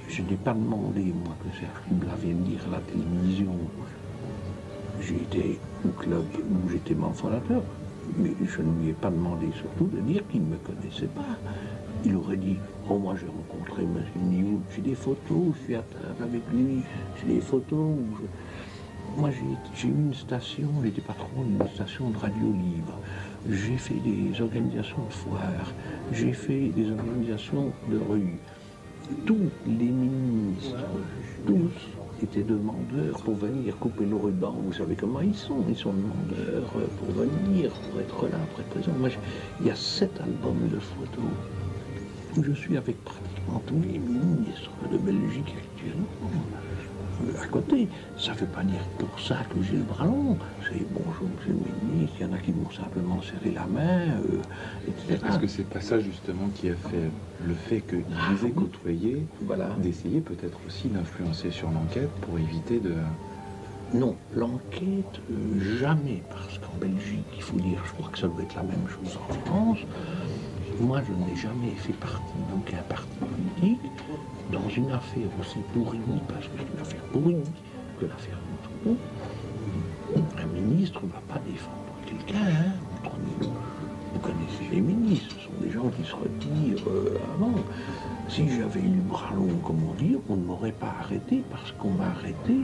Je n'ai pas demandé, moi, que Serge Lubla vienne dire à la télévision. J'ai été au club où j'étais membre fondateur, mais je ne lui ai pas demandé surtout de dire qu'il ne me connaissait pas. Il aurait dit, oh moi j'ai rencontré M. Nioul, j'ai des photos, je suis à table avec lui, j'ai des photos. Moi j'ai eu une station, j'étais patron d'une station de radio libre. J'ai fait des organisations de foires, j'ai fait des organisations de rue. Tous les ministres, tous étaient demandeurs pour venir couper nos rubans. Vous savez comment ils sont demandeurs pour venir, pour être là, pour être présent. Moi, il y a 7 albums de photos où je suis avec pratiquement tous les ministres de Belgique actuellement. À côté, ça ne veut pas dire pour ça que j'ai le bras long. C'est bonjour, monsieur le ministre, il y en a qui m'ont simplement serré la main, etc. Est-ce que c'est pas ça justement qui a fait le fait qu'il vous ait côtoyé, d'essayer peut-être aussi d'influencer sur l'enquête pour éviter de... Non, l'enquête, jamais, parce qu'en Belgique, il faut dire, je crois que ça doit être la même chose en France, moi je n'ai jamais fait partie d'aucun parti politique dans une affaire aussi pourrie, parce que c'est une affaire pourrie, que l'affaire Montreux. Un ministre ne va pas défendre quelqu'un, hein, entre nous. Vous connaissez les ministres, ce sont des gens qui se retirent avant. Si j'avais eu le bras long, comme on dit, on ne m'aurait pas arrêté parce qu'on m'a arrêté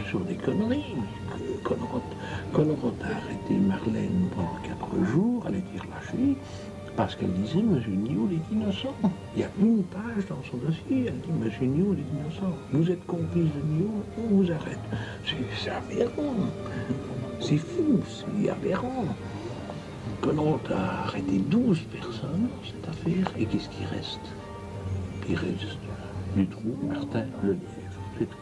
sur des conneries. Conrad a arrêté Marlène pendant 4 jours, elle a été relâchée parce qu'elle disait M. Nioul est innocent. Il y a une page dans son dossier, elle dit M. Nioul est innocent. Vous êtes complice de Nioul, on vous arrête. C'est aberrant. C'est fou, c'est aberrant. Conrad a arrêté 12 personnes dans cette affaire, et qu'est-ce qui reste? Il reste Dutroux, Martin, Lelièvre, c'est tout.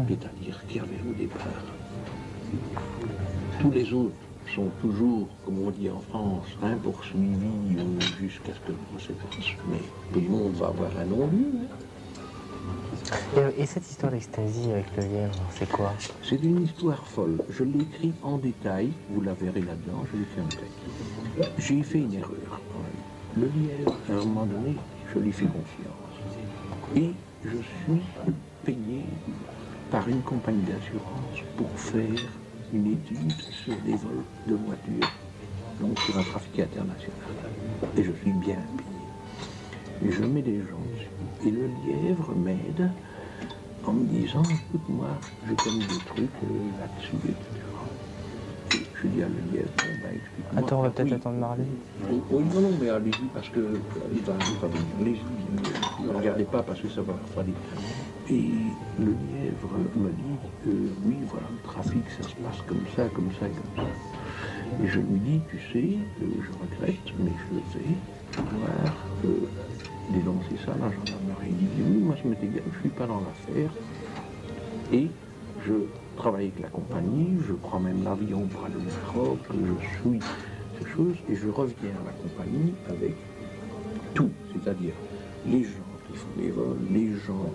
C'est-à-dire qu'il y avait au départ. Tous les autres sont toujours, comme on dit en France, poursuivis jusqu'à ce que le procès fasse. Mais tout le monde va avoir un non-lieu. Et cette histoire d'extasie avec le lièvre, c'est quoi? C'est une histoire folle. Je l'écris en détail, vous la verrez là-dedans, je l'écris en détail. J'ai fait une erreur. Le lièvre, à un moment donné, je lui fais confiance. Et je suis payé par une compagnie d'assurance pour faire une étude sur des vols de voitures, donc sur un trafic international. Et je suis bien payé. Et je mets des gens dessus. Et le lièvre m'aide en me disant, écoute, moi, je connais des trucs là-dessus, etc. Et je dis à le lièvre, bon, ben, explique-moi. Attends, on va peut-être attendre Marlène. Oui, non, mais allez-y, parce que il va venir. Allez-y, ne regardez pas, parce que ça va refroidir. Et le lièvre me dit, oui, voilà, le trafic, ça se passe comme ça, comme ça, comme ça. Et je lui dis, tu sais, je regrette, mais je vais pouvoir dénoncer ça à la gendarmerie. Il dit, oui, moi, ça m'est égal, je ne suis pas dans l'affaire. Et je travaille avec la compagnie, je prends même l'avion pour aller au Maroc, je suis ces choses, et je reviens à la compagnie avec tout, c'est-à-dire les gens qui font les vols, les gens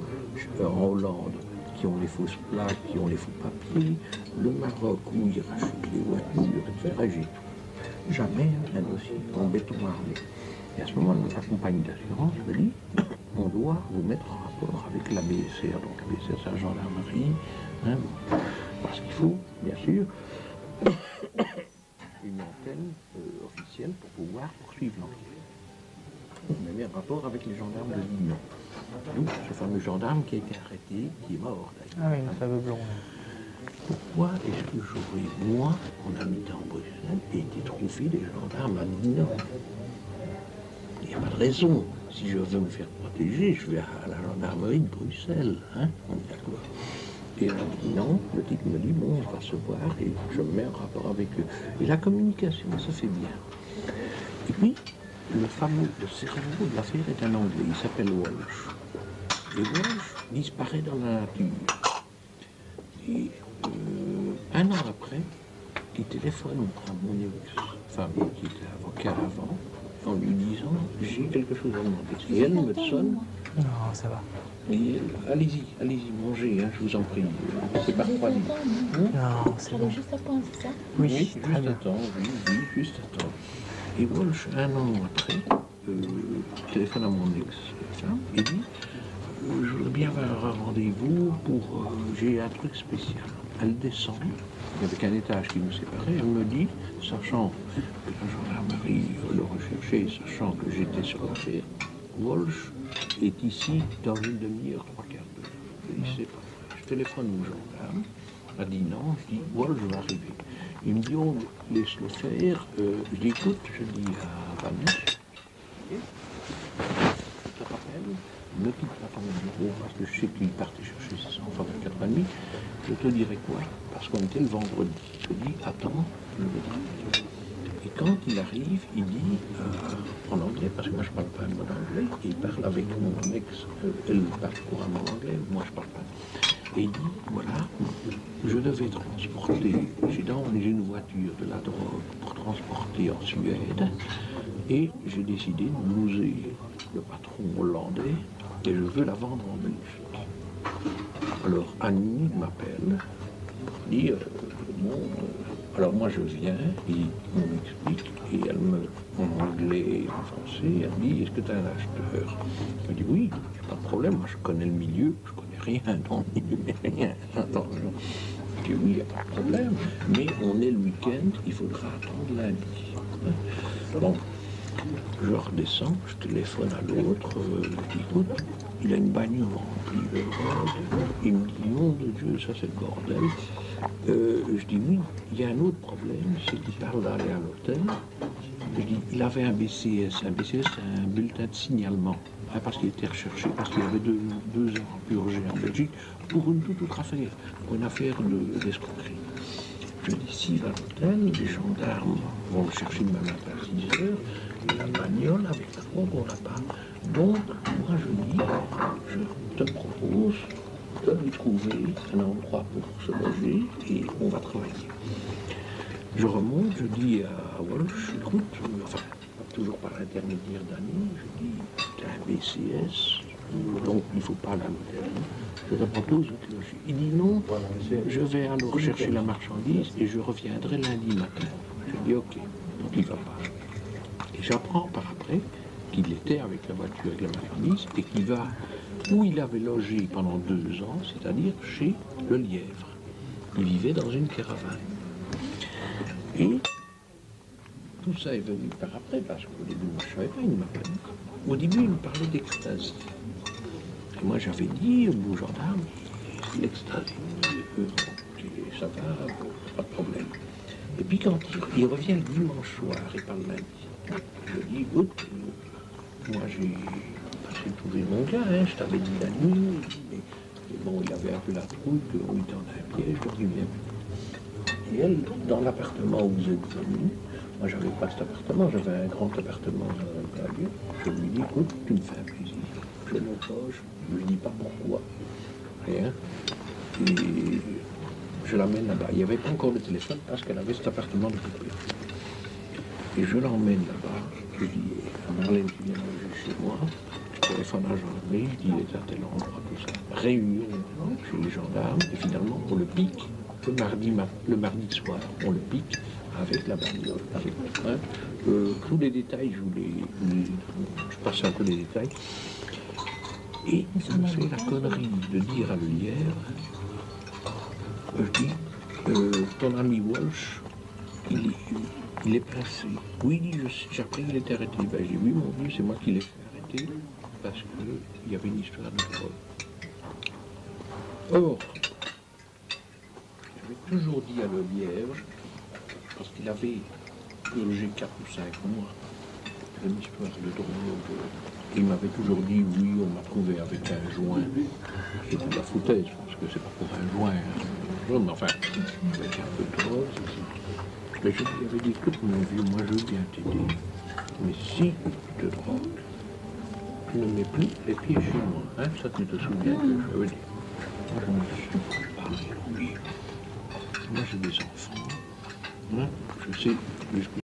en Hollande qui ont les fausses plaques, qui ont les faux papiers, le Maroc où ils rachètent les voitures, etc. J'ai tout. Jamais un dossier en béton armé. Et à ce moment-là, la compagnie d'assurance me dit, on doit vous mettre en rapport avec la BSR, donc la BSR c'est la gendarmerie, hein, parce qu'il faut, bien sûr, une antenne officielle pour pouvoir poursuivre l'enquête. On a mis un rapport avec les gendarmes de Lignon. Donc, ce fameux gendarme qui a été arrêté, qui est mort d'ailleurs. Ah oui, le fameux blond. Pourquoi est-ce que j'aurais, moi, en habitant Bruxelles, été trouvé des gendarmes à Lignon? Il n'y a pas de raison. Si je veux me faire protéger, je vais à la gendarmerie de Bruxelles. Hein, on est d'accord. Et elle dit non, le type me dit bon, on va se voir et je me mets en rapport avec eux. Et la communication, ça fait bien. Et puis, le cerveau de l'affaire est un Anglais, il s'appelle Walsh. Et Walsh disparaît dans la nature. Et 1 an après, il téléphone à mon ex-femme, qui était avocat avant, en lui disant j'ai quelque chose à demander. Et elle me sonne. Non, ça va. Et allez-y, mangez, hein, je vous en prie. C'est pas refroidi. Non, c'est bon. Juste à temps, c'est ça? Oui, Juste très bien. à temps, oui, juste à temps. Et Walsh, 1 an après, téléphone à mon femme, il dit je voudrais bien avoir un rendez-vous pour... j'ai un truc spécial. Elle descend, il n'y avait qu'un étage qui nous séparait, elle me dit, sachant que la gendarmerie le recherchait, sachant que j'étais sur l'affaire, Walsh est ici dans une demi-heure, 3/4 d'heure. Je dis, c'est pas vrai. Je téléphone au gendarme, elle dit non, je dis, Walsh va arriver. Il me dit, on laisse-le faire. Je dis, écoute, je dis à Vanessa, je te rappelle, ne quitte pas ton bureau parce que je sais qu'il partait chercher ses enfants vers 4h30. Je te dirai quoi? Parce qu'on était le vendredi. Je dis, attends, je vais dire. Et quand il arrive, il dit, en anglais, parce que moi je parle pas un mot d'anglais, il parle avec mon ex, elle parle couramment anglais, moi je parle pas. Et il dit, voilà, je devais transporter, j'ai dans une voiture de la drogue pour transporter en Suède, et j'ai décidé de blouser le patron hollandais, et je veux la vendre en Belgique. Alors Annie m'appelle pour dire, bon, alors moi je viens, et on m'explique, et elle me, en anglais et en français, elle dit, est-ce que tu as un acheteur? Je dis oui, pas de problème, moi je connais le milieu, je connais rien dans le milieu, mais rien, attention. Je dis oui, il n'y a pas de problème, mais on est le week-end, il faudra attendre lundi. Donc, je redescends, je téléphone à l'autre, je dis écoute, il a une bagnole remplie de drogue, il me dit nom de Dieu, ça c'est le bordel. Je dis oui, il y a un autre problème, c'est qu'il parle d'aller à l'hôtel. Je dis, il avait un BCS, c'est un bulletin de signalement, hein, parce qu'il était recherché, parce qu'il avait deux ans purgés en Belgique pour une toute autre affaire, pour une affaire d'escroquerie. Je dis, s'il va à l'hôtel, les gendarmes vont le chercher demain matin à 6h, et la bagnole avec la drogue, on l'a pas. Donc, moi je dis, je te propose de lui trouver un endroit pour se loger et on va travailler. Je remonte, je dis à Walsh, écoute, enfin, toujours par l'intermédiaire d'Annie, je dis, tu as un BCS, donc il ne faut pas aller à l'hôtel. Je te propose de te loger. Il dit non, je vais alors chercher la marchandise et je reviendrai lundi matin. Je dis ok, donc il ne va pas. Et j'apprends par après qu'il était avec la voiture, avec la marchandise, et qu'il va où il avait logé pendant 2 ans, c'est-à-dire chez Le Lièvre. Il vivait dans une caravane. Et tout ça est venu par après, parce qu'au début, moi, je ne savais pas, il m'appelait. Au début, il me parlait d'ecstasy. Et moi, j'avais dit au gendarme, c'est l'ecstasy. Ça va, pas de problème. Et puis quand il revient le dimanche soir et parle lundi, je dis, écoute, moi j'ai passé trouver mon gars, hein, je t'avais dit la nuit, mais bon, il avait un peu la trouille, qu'on lui tendait un piège, donc il vient plus. Et elle, dans l'appartement où vous êtes venu, moi j'avais pas cet appartement, j'avais un grand appartement dans un lieu, je lui dis, écoute, tu me fais un plaisir, je le loge, je lui dis pas pourquoi, rien, et je l'emmène là-bas. Il n'y avait pas encore de téléphone parce qu'elle avait cet appartement de couple. Et je l'emmène là-bas. Je dis à Marlène qui vient manger chez moi, je téléphone à la gendarmerie, je dis il est à tel endroit, tout ça. Réunion chez les gendarmes, et finalement on le pique le mardi soir. On le pique avec la bagnole, avec le train. Tous les détails, je passe un peu les détails. Et il me fait la connerie de dire à Le Lièvre, je dis, ton ami Walsh, il est placé. Oui, j'ai appris qu'il était arrêté. Ben, j'ai vu, mon Dieu, c'est moi qui l'ai fait arrêter parce qu'il y avait une histoire de drogue. Or, j'avais toujours dit à Le Lièvre, parce qu'il avait purgé 4 ou 5 mois, une histoire de drogue. Il m'avait toujours dit, oui, on m'a trouvé avec un joint. Et de la foutaise, parce que c'est pas pour un joint. Mais enfin, avec un peu de drogue, mais je lui avais dit, écoute mon vieux, moi je veux bien t'aider, mais si tu te drogues, tu ne mets plus les pieds chez moi. Hein, ça tu te souviens que je veux dire. Moi je ne suis pas oui. Moi j'ai des enfants, hein, je sais jusqu'où